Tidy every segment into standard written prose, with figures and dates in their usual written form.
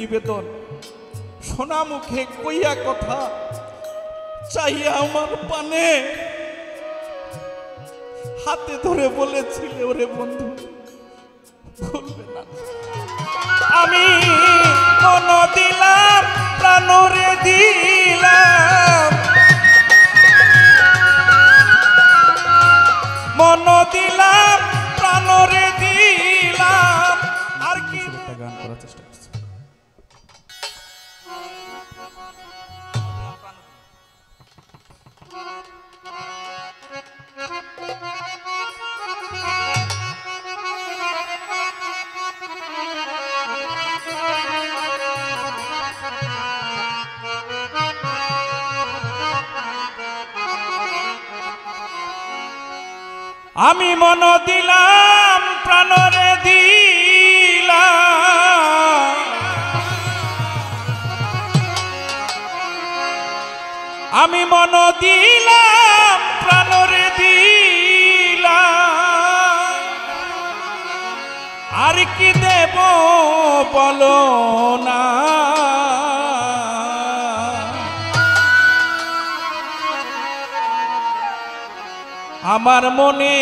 নিবেদন সোনা মুখে কইয়া কথা চাইয়া আমার পানে হাতে ধরে বলেছিলে ওরে বন্ধু ভুলবে না। আমি মন দিলাম প্রাণরে দিলাম, মন দিলাম প্রাণরে দিলাম। আর কি একটা গান করার চেষ্টা করছি। আমি মন দিলাম প্রাণরে দিলাম, আমি মন দিলাম প্রাণরে দিলাম। আর কি দেব বলো না, আমার মনে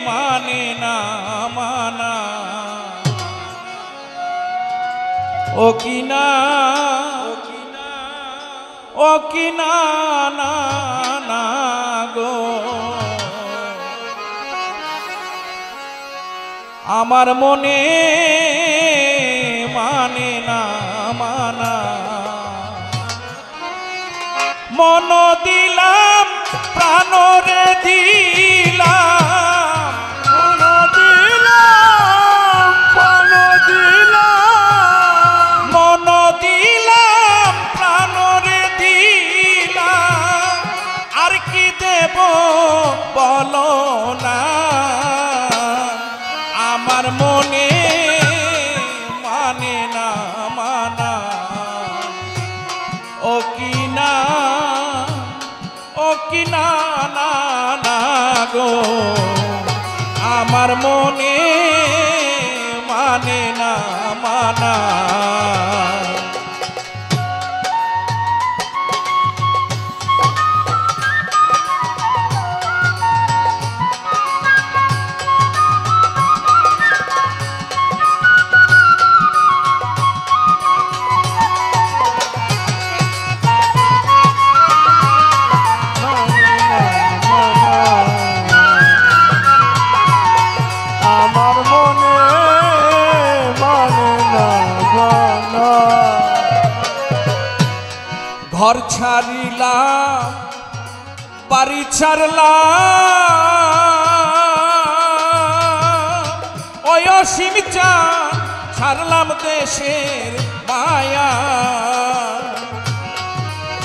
মানে না মানা। ও কিনা ও কিনা না না গো, আমার মনে মানে না মানা। মন দিলাম প্রাণরে দিলাম, মন দিলাম প্রাণ দিলাম, মন দিলাম প্রাণরে দিলাম। আর কি দেব বলো না, আমার মনে মানে না মানা। ও কিনা ও কিনা না না গো, আমার মনে মানে না মানা। ঘর ছাড়িলাম বাড়ি ছাড়লাম, ওই অসীম চান ছাড়লাম দেশের মায়া।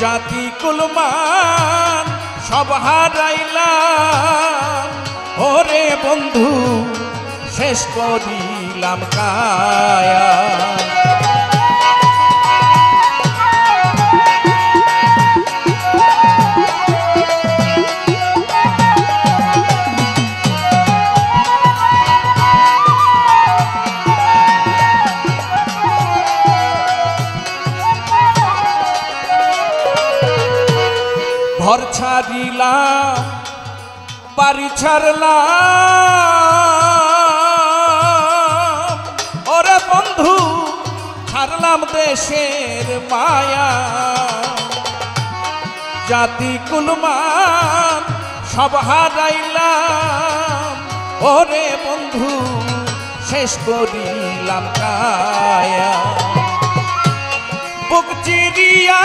জাতি কুলমান সব হারাইলাম, ওরে বন্ধু শেষ করিলাম কায়া। ঘর ছাড়িলাম বাড়ি ছাড়লাম, ওরে বন্ধু ছাড়লাম দেশের মায়া। জাতি কুলমান সব হারাইলাম, ওরে বন্ধু শেষ করিলাম কায়া। বুক চিরিয়া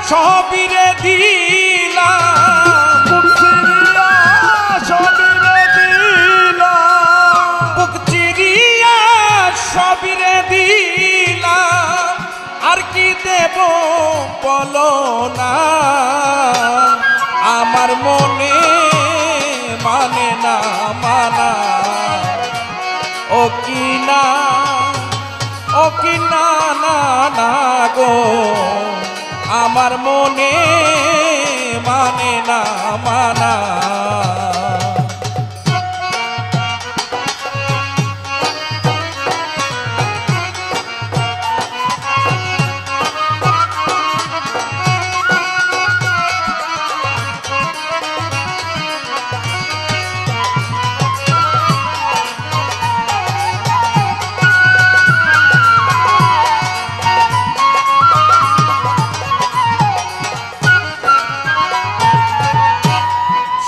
সবিরে দিলাম, বুক চিরিয়া সবিরে দিলাম, বুক চিরিয়া সবিরে দিলাম। আর কি দেব বলো না, আমার মনে মানে না মানা। ও কিনা ও কিনা না না গো, আমার মনে মানে না মানা।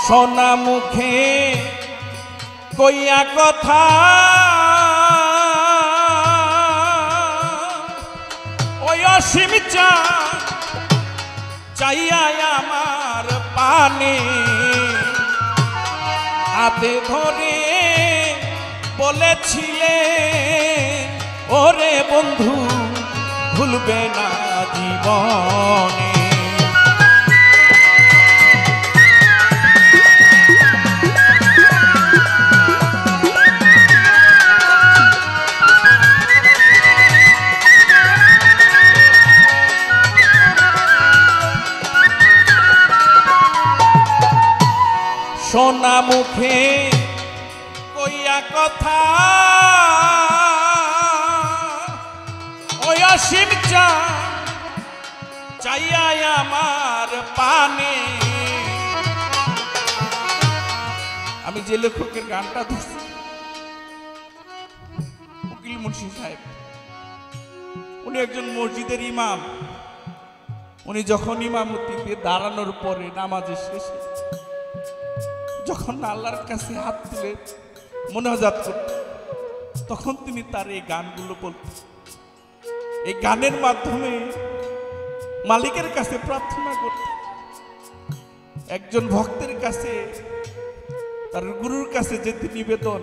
সোনা মুখে কইয়া কথা ওই অসীম চাইয়া আমার পানে হাতে ধরে বলেছিলে ওরে বন্ধু ভুলবে না জীবনে। সোনা মুখে কইয়া কথা ওই অসীম চাইয়া আমার পানে। আমি যে লেখকের গানটা ধরছি উকিল মুন্সি সাহেব, উনি একজন মসজিদের ইমাম। উনি যখন ইমামতিতে দাঁড়ানোর পরে নামাজের শেষে যখন আল্লাহর কাছে হাত তুলে মোনাজাত করত তখন তিনি তার এই গানগুলো বলতেন। এই গানের মাধ্যমে মালিকের কাছে প্রার্থনা করতেন। একজন ভক্তের কাছে তার গুরুর কাছে যেতে নিবেদন,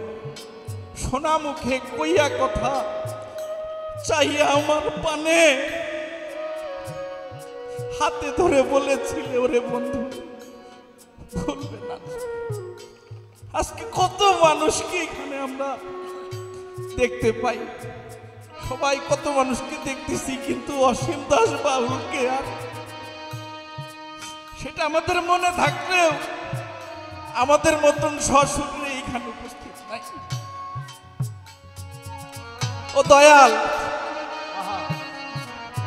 সোনা মুখে কইয়া কথা চাইয়া আমার পানে হাতে ধরে বলেছিলে ওরে বন্ধু ভুলবে না। আজকে কত মানুষকে এখানে আমরা দেখতে পাই, সবাই কত মানুষকে দেখতেছি, কিন্তু অসীম দাস বাউলকে আর সেটা আমাদের মনে থাকলেও আমাদের মতন সশরীরে এখানে উপস্থিত নাই। ও দয়াল,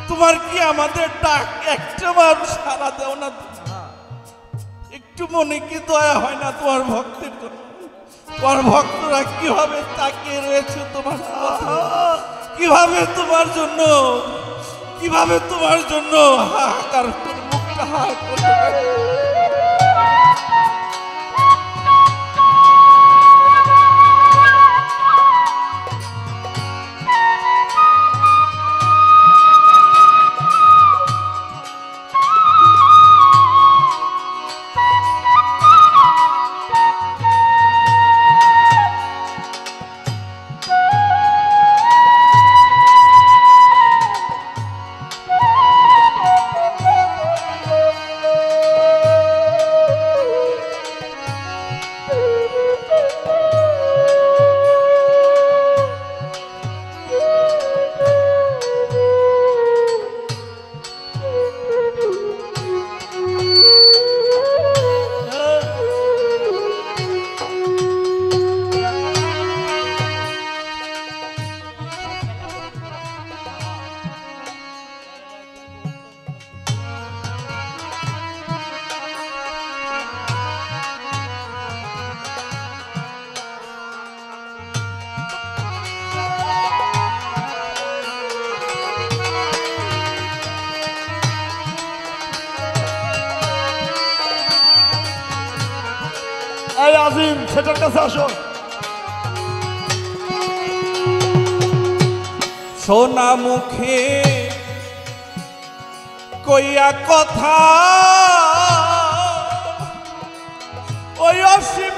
তোমার কি আমাদের ডাক একটা বার সাড়া দেও না? একটু মনে কি দয়া হয় না তোমার ভক্তের জন্য? তোমার ভক্তরা কিভাবে তাকিয়ে রয়েছে তোমার, কিভাবে তোমার জন্য হাহাকার মুখটা হা করে। আজিম সেটার কাছে আসো। সোনা মুখে কইয়া কথা ওই অসীম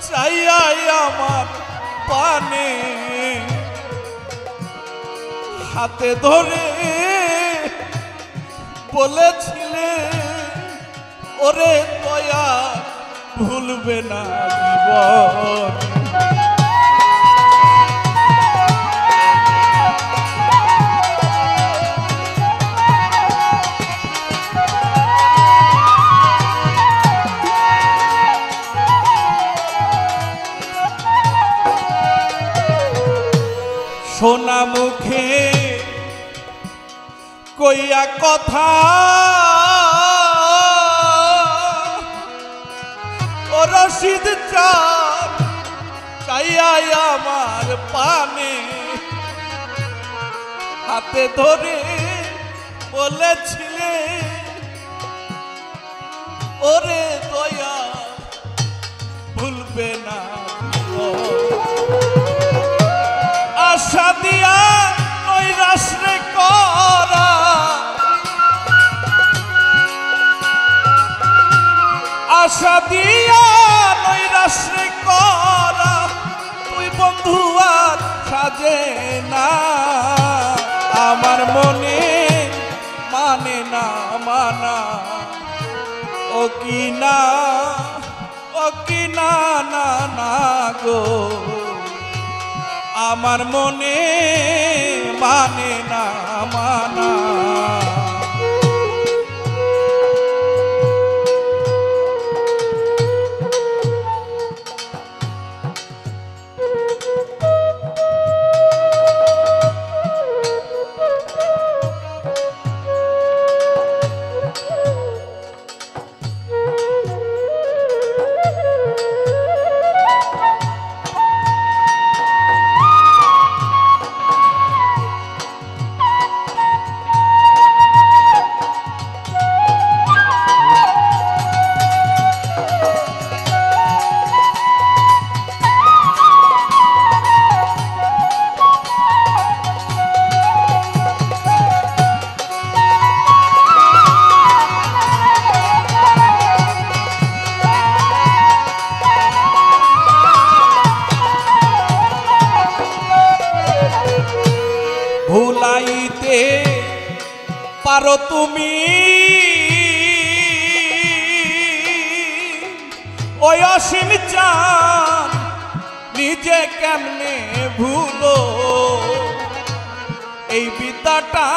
চাইয়া আমার পানে হাতে ধরে বলেছিলে ওরে দয়া ভুলবে না জীবন। সোনা মুখে কইয়া কথা ও রশিদ চাইয়া আমার পানে হাতে ধরে বলেছিলে রে দয়া ভুলবে না আশা দিয়া নৈরাশ রে করা আশা দিয়া নৈরাশ রে করা তুই বন্ধু আর সাজে না আমার মনে মানে না মানা ও কি না না না গো আমার মনে মানে না মানা ভুলাইতে পারো তুমি ওই অসীম চান নিজে কেমনে ভুলো এই বিদ্যাটা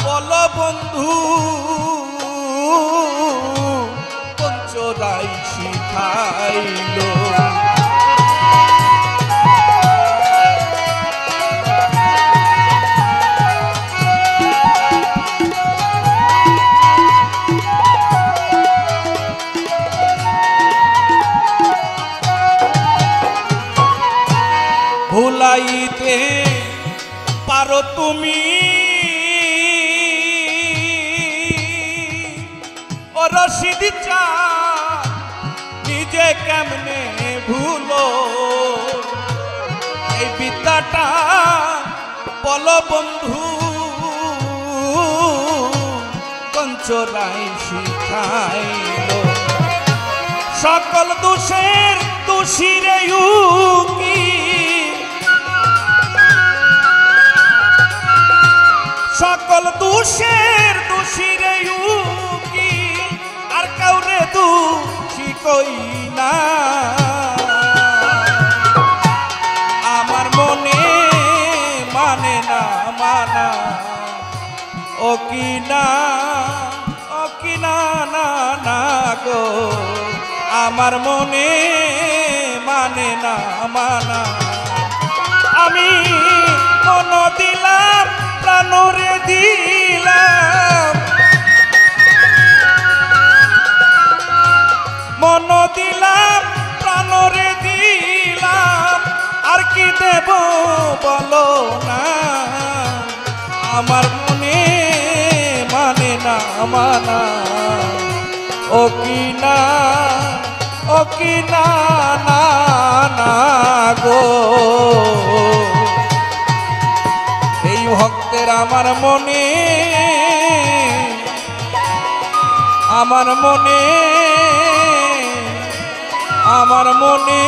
বলো বন্ধু পঞ্চরাই শিখাইলো ভুলাইতে পারো তুমি ও রশিদ চান নিজে কেমনে ভুলো এই বিদ্যাটা বলো বন্ধু পঞ্চরাই শিখাইলো সকল দোষের দোষীরে উকি সকল দোষের দোষীরে উকি আর কাউরে দোষী কই না আমার মনে মানে না মানা ও কি না না না গো আমার মনে মানে না মানা আমি মন দিলাম প্রাণরে দিলাম মন দিলাম প্রাণরে দিলাম আর কি দেব বলো না আমার মনে মানে না মানা ও কি না না না গো এই ভক্তের আমার মনে আমার মনে